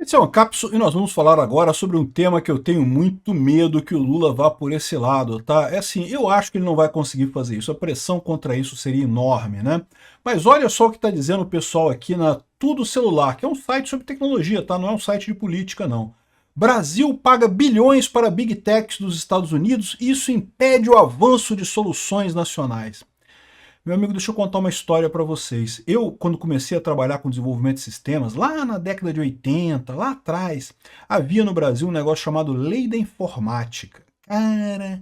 Esse é uma cápsula e nós vamos falar agora sobre um tema que eu tenho muito medo que o Lula vá por esse lado, tá? É assim, eu acho que ele não vai conseguir fazer isso, a pressão contra isso seria enorme, né? Mas olha só o que está dizendo o pessoal aqui na Tudo Celular, que é um site sobre tecnologia, tá? Não é um site de política, não. Brasil paga bilhões para Big Techs dos Estados Unidos e isso impede o avanço de soluções nacionais. Meu amigo, deixa eu contar uma história para vocês. Eu, quando comecei a trabalhar com desenvolvimento de sistemas, lá na década de 80, lá atrás, havia no Brasil um negócio chamado Lei da Informática. Cara,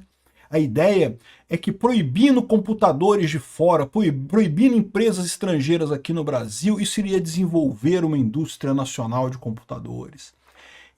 a ideia é que proibindo computadores de fora, proibindo empresas estrangeiras aqui no Brasil, isso iria desenvolver uma indústria nacional de computadores.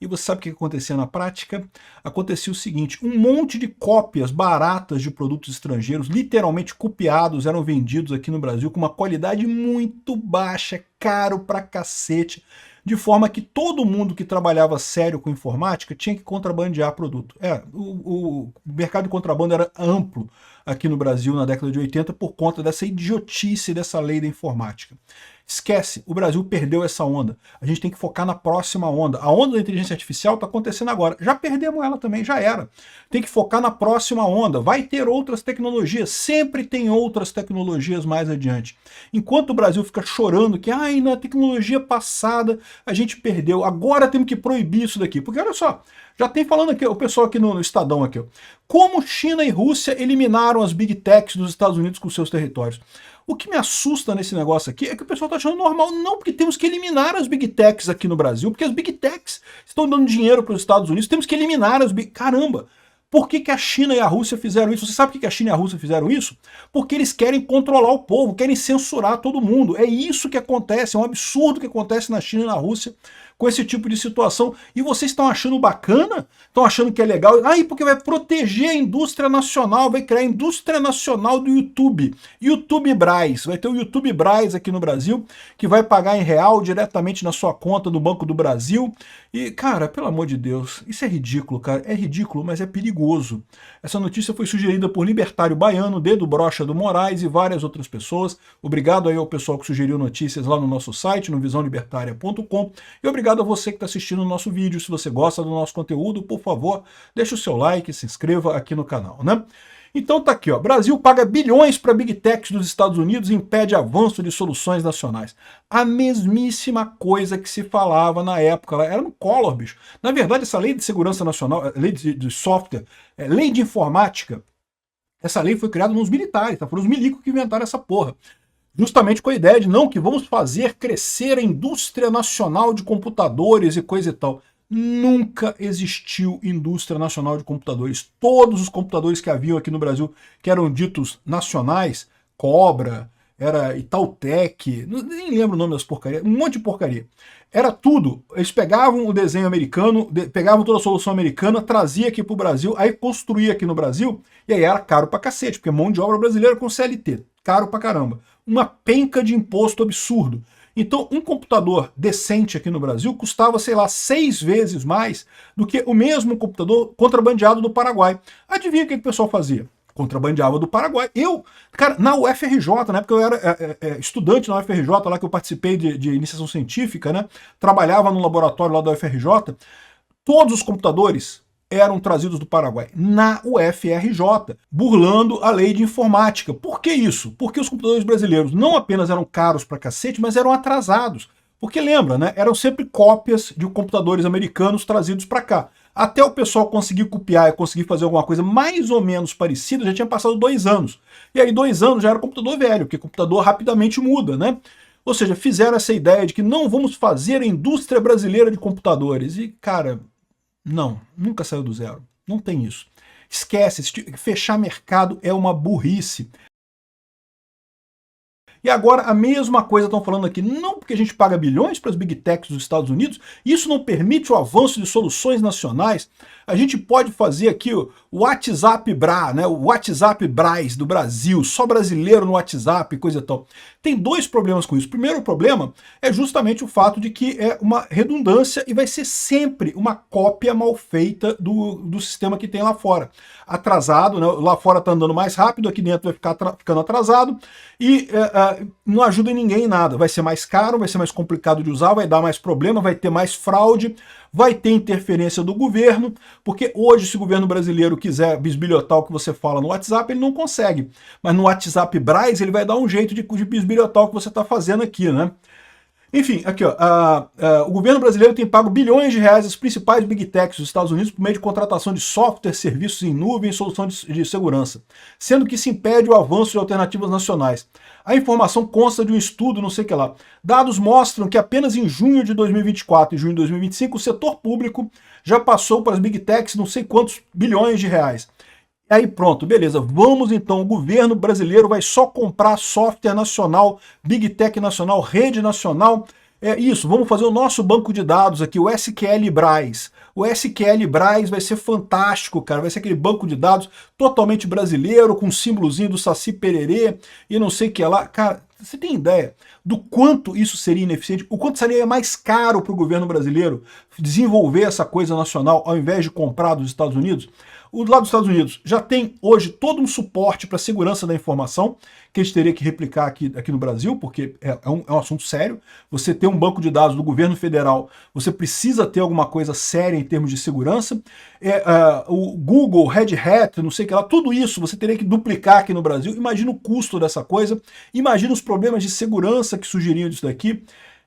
E você sabe o que acontecia na prática? Acontecia o seguinte, um monte de cópias baratas de produtos estrangeiros, literalmente copiados, eram vendidos aqui no Brasil com uma qualidade muito baixa, caro pra cacete, de forma que todo mundo que trabalhava sério com informática tinha que contrabandear produto. O mercado de contrabando era amplo aqui no Brasil na década de 80 por conta dessa idiotice dessa lei da informática. Esquece, o Brasil perdeu essa onda. A gente tem que focar na próxima onda. A onda da inteligência artificial está acontecendo agora. Já perdemos ela também, já era. Tem que focar na próxima onda. Vai ter outras tecnologias, sempre tem outras tecnologias mais adiante. Enquanto o Brasil fica chorando que na tecnologia passada a gente perdeu, agora temos que proibir isso daqui. Porque olha só, já tem falando aqui, o pessoal aqui no Estadão aqui, ó, como China e Rússia eliminaram as Big Techs dos Estados Unidos com seus territórios. O que me assusta nesse negócio aqui é que o pessoal está achando normal. Não, porque temos que eliminar as Big Techs aqui no Brasil, porque as Big Techs estão dando dinheiro para os Estados Unidos, temos que eliminar as Big... Caramba! Por que a China e a Rússia fizeram isso? Você sabe por que a China e a Rússia fizeram isso? Porque eles querem controlar o povo, querem censurar todo mundo. É isso que acontece, é um absurdo que acontece na China e na Rússia com esse tipo de situação. E vocês estão achando bacana? Estão achando que é legal? Porque vai proteger a indústria nacional, vai criar a indústria nacional do YouTube. YouTube Braz, vai ter o YouTube Braz aqui no Brasil, que vai pagar em real diretamente na sua conta do Banco do Brasil. E, cara, pelo amor de Deus, isso é ridículo, cara. É ridículo, mas é perigoso. Essa notícia foi sugerida por Libertário Baiano, Dedo Brocha do Moraes e várias outras pessoas. Obrigado aí ao pessoal que sugeriu notícias lá no nosso site, no visãolibertaria.com. E obrigado a você que está assistindo o nosso vídeo. Se você gosta do nosso conteúdo, por favor, deixe o seu like e se inscreva aqui no canal, né? Então tá aqui, ó. Brasil paga bilhões para Big Techs dos Estados Unidos e impede avanço de soluções nacionais. A mesmíssima coisa que se falava na época, lá era no Collor, bicho. Na verdade, essa lei de segurança nacional, lei de software, lei de informática, essa lei foi criada nos militares, tá? Foram os milicos que inventaram essa porra. Justamente com a ideia de não, que vamos fazer crescer a indústria nacional de computadores e coisa e tal. Nunca existiu indústria nacional de computadores. Todos os computadores que haviam aqui no Brasil, que eram ditos nacionais, Cobra, era Itautec, nem lembro o nome das porcarias, um monte de porcaria. Era tudo. Eles pegavam o desenho americano, pegavam toda a solução americana, trazia aqui pro Brasil, aí construía aqui no Brasil, e aí era caro pra cacete, porque mão de obra brasileira com CLT, caro pra caramba. Uma penca de imposto absurdo. Então, um computador decente aqui no Brasil custava, sei lá, 6 vezes mais do que o mesmo computador contrabandeado do Paraguai. Adivinha o que o pessoal fazia? Contrabandeava do Paraguai. Cara, na UFRJ, na época eu era estudante na UFRJ, lá que eu participei de iniciação científica, né? Trabalhava no laboratório lá da UFRJ, todos os computadores eram trazidos do Paraguai, na UFRJ, burlando a lei de informática. Por que isso? Porque os computadores brasileiros não apenas eram caros pra cacete, mas eram atrasados. Porque lembra, né? Eram sempre cópias de computadores americanos trazidos para cá. Até o pessoal conseguir copiar e conseguir fazer alguma coisa mais ou menos parecida, já tinha passado 2 anos. E aí 2 anos já era computador velho, porque computador rapidamente muda, né? Ou seja, fizeram essa ideia de que não vamos fazer a indústria brasileira de computadores. E, cara, não, nunca saiu do zero. Não tem isso. Esquece, fechar mercado é uma burrice. E agora a mesma coisa estão falando aqui, não porque a gente paga bilhões para as Big Techs dos Estados Unidos, isso não permite o avanço de soluções nacionais. A gente pode fazer aqui o WhatsApp Bra, né? O WhatsApp Braz do Brasil, só brasileiro no WhatsApp, coisa e tal. Tem dois problemas com isso. O primeiro problema é justamente o fato de que é uma redundância e vai ser sempre uma cópia mal feita do sistema que tem lá fora. Atrasado, né? Lá fora está andando mais rápido, aqui dentro vai ficar ficando atrasado e não ajuda ninguém em nada. Vai ser mais caro, vai ser mais complicado de usar, vai dar mais problema, vai ter mais fraude, vai ter interferência do governo, porque hoje, se o governo brasileiro quiser bisbilhotar o que você fala no WhatsApp, ele não consegue. Mas no WhatsApp Braz, ele vai dar um jeito de bisbilhotar o que você está fazendo aqui, né? Enfim, aqui ó, o governo brasileiro tem pago bilhões de reais às principais big techs dos Estados Unidos por meio de contratação de software, serviços em nuvem e solução de segurança, sendo que isso impede o avanço de alternativas nacionais. A informação consta de um estudo, não sei o que lá. Dados mostram que apenas em junho de 2024 e junho de 2025 o setor público já passou para as big techs não sei quantos bilhões de reais. Aí pronto, beleza, vamos então, o governo brasileiro vai só comprar software nacional, Big Tech nacional, rede nacional, é isso, vamos fazer o nosso banco de dados aqui, o SQL Braz. O SQL Braz vai ser fantástico, cara, vai ser aquele banco de dados totalmente brasileiro, com um símbolozinho do Saci Pererê e não sei o que lá. Cara, você tem ideia do quanto isso seria ineficiente? O quanto seria mais caro para o governo brasileiro desenvolver essa coisa nacional ao invés de comprar dos Estados Unidos? O lado dos Estados Unidos já tem hoje todo um suporte para a segurança da informação, que a gente teria que replicar aqui no Brasil, porque é um assunto sério. Você ter um banco de dados do governo federal, você precisa ter alguma coisa séria em termos de segurança. O Google, Red Hat, não sei o que lá, tudo isso você teria que duplicar aqui no Brasil. Imagina o custo dessa coisa, imagina os problemas de segurança que surgiriam disso daqui.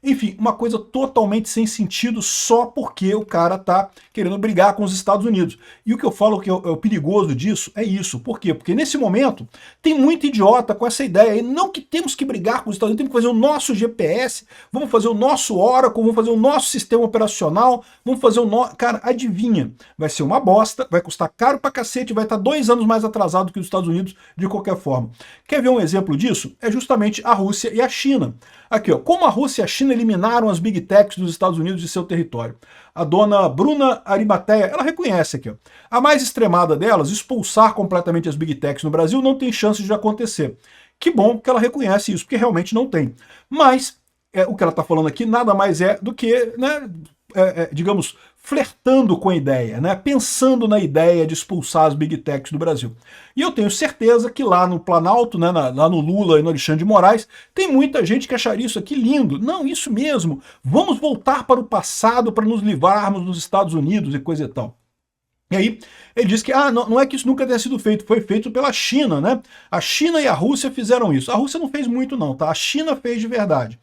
Enfim, uma coisa totalmente sem sentido só porque o cara tá querendo brigar com os Estados Unidos. E o que eu falo que é o perigoso disso é isso. Por quê? Porque nesse momento tem muito idiota com essa ideia aí. Não que temos que brigar com os Estados Unidos, temos que fazer o nosso GPS, vamos fazer o nosso Oracle, vamos fazer o nosso sistema operacional, vamos fazer o nosso... Cara, adivinha, vai ser uma bosta, vai custar caro pra cacete, vai estar 2 anos mais atrasado que os Estados Unidos de qualquer forma. Quer ver um exemplo disso? É justamente a Rússia e a China. Aqui, ó, como a Rússia e a China eliminaram as big techs dos Estados Unidos de seu território. A dona Bruna Arimateia, ela reconhece aqui, ó, a mais extremada delas, expulsar completamente as big techs no Brasil, não tem chance de acontecer. Que bom que ela reconhece isso, porque realmente não tem. Mas o que ela está falando aqui nada mais é do que, né, digamos, flertando com a ideia, né? Pensando na ideia de expulsar as big techs do Brasil. E eu tenho certeza que lá no Planalto, né, lá no Lula e no Alexandre de Moraes, tem muita gente que acharia isso aqui lindo. Não, isso mesmo, vamos voltar para o passado para nos livrarmos dos Estados Unidos e coisa e tal. E aí ele diz que não é que isso nunca tenha sido feito, foi feito pela China, né? A China e a Rússia fizeram isso. A Rússia não fez muito não, tá? A China fez de verdade.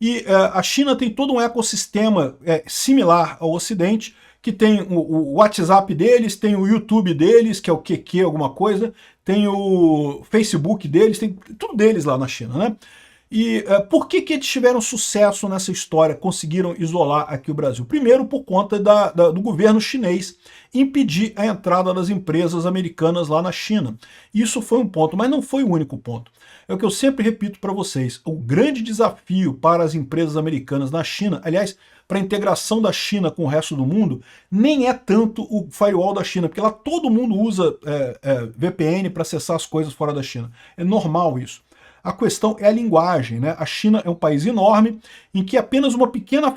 E a China tem todo um ecossistema similar ao Ocidente, que tem o WhatsApp deles, tem o YouTube deles, que é o QQ alguma coisa, tem o Facebook deles, tem tudo deles lá na China, né? E por que eles tiveram sucesso nessa história, conseguiram isolar aqui o Brasil? Primeiro, por conta do governo chinês impedir a entrada das empresas americanas lá na China. Isso foi um ponto, mas não foi o único ponto. É o que eu sempre repito para vocês, o grande desafio para as empresas americanas na China, aliás, para a integração da China com o resto do mundo, nem é tanto o firewall da China, porque lá todo mundo usa VPN para acessar as coisas fora da China. É normal isso. A questão é a linguagem, né? A China é um país enorme em que apenas uma pequena